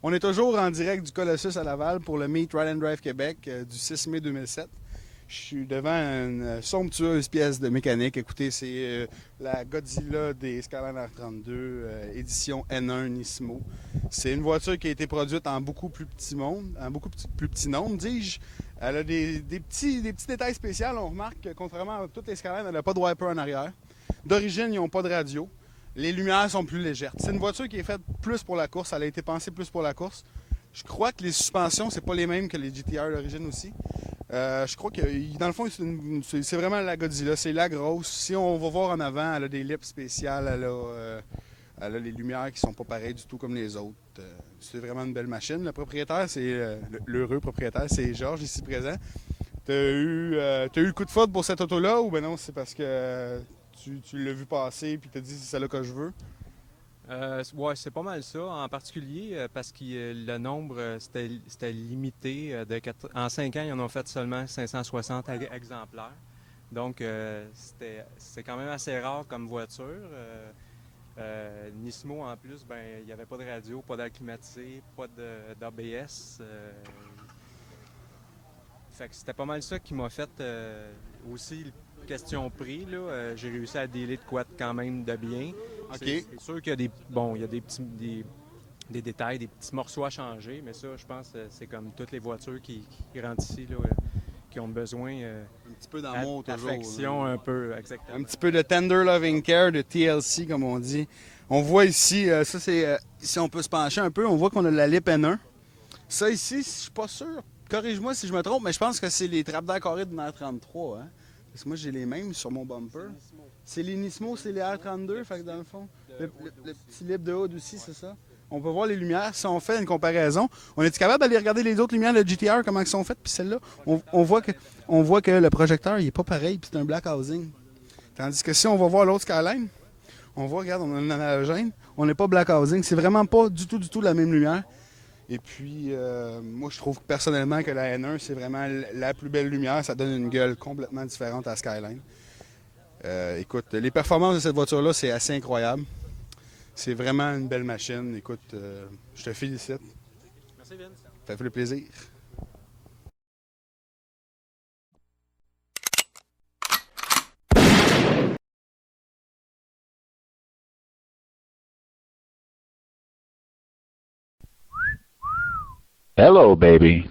On est toujours en direct du Colossus à Laval pour le Meet Ride and Drive Québec du 6 mai 2007. Je suis devant une somptueuse pièce de mécanique. Écoutez, c'est la Godzilla des Skyline R32 édition N1 Nismo. C'est une voiture qui a été produite en beaucoup plus petit monde, en beaucoup plus petit nombre, dis-je. Elle a des petits détails spéciaux. On remarque que contrairement à toutes les Skyline, elle n'a pas de wiper en arrière. D'origine, ils n'ont pas de radio. Les lumières sont plus légères. C'est une voiture qui est faite plus pour la course. Elle a été pensée plus pour la course. Je crois que les suspensions, c'est pas les mêmes que les GTR d'origine aussi. Je crois que dans le fond, c'est vraiment la Godzilla. C'est la grosse. Si on va voir en avant, elle a des lips spéciales. Elle a les lumières qui sont pas pareilles du tout comme les autres. C'est vraiment une belle machine. Le propriétaire, c'est l'heureux propriétaire, c'est Georges ici présent. T'as eu le coup de foudre pour cette auto-là ou ben non, c'est parce que tu l'as vu passer puis t'as dit c'est celle-là que je veux? Ouais, c'est pas mal ça, en particulier parce que le nombre c'était limité. En 5 ans, ils en ont fait seulement 560 exemplaires. Donc, c'est quand même assez rare comme voiture. Nismo, en plus, ben, il n'y avait pas de radio, pas d'air climatisé, pas d'ABS. Fait que c'était pas mal ça qui m'a fait aussi question prix. Là, j'ai réussi à dealer de quoi quand même de bien. OK. C'est sûr qu'il y a il y a des détails, des petits morceaux à changer, mais ça, je pense, c'est comme toutes les voitures qui rentrent ici, là, qui ont besoin Un petit peu d'amour toujours, d'affection là. un peu, Un exactement. petit peu de tender loving care, de TLC comme on dit. On voit ici, ça c'est, ici on peut se pencher un peu, on voit qu'on a la lip N1. Ça ici, je suis pas sûr, corrige-moi si je me trompe, mais je pense que c'est les trappes d'air carrées de R33. Hein? Parce que moi j'ai les mêmes sur mon bumper. C'est les Nismo, c'est les R32, fait que dans le fond, le petit lip de hood aussi, c'est ça. On peut voir les lumières. Si on fait une comparaison, on est capable d'aller regarder les autres lumières de GTR, comment elles sont faites, puis celle-là, on voit que le projecteur, il est pas pareil, puis c'est un black housing. Tandis que si on va voir l'autre Skyline, on voit, regarde, on a un anhalogène, on n'est pas black housing, c'est vraiment pas du tout la même lumière. Et puis, moi, je trouve personnellement que la N1, c'est vraiment la plus belle lumière. Ça donne une gueule complètement différente à Skyline. Écoute, les performances de cette voiture-là, c'est assez incroyable. C'est vraiment une belle machine. Écoute, je te félicite. Merci Vince. Ça fait le plaisir. Hello, baby.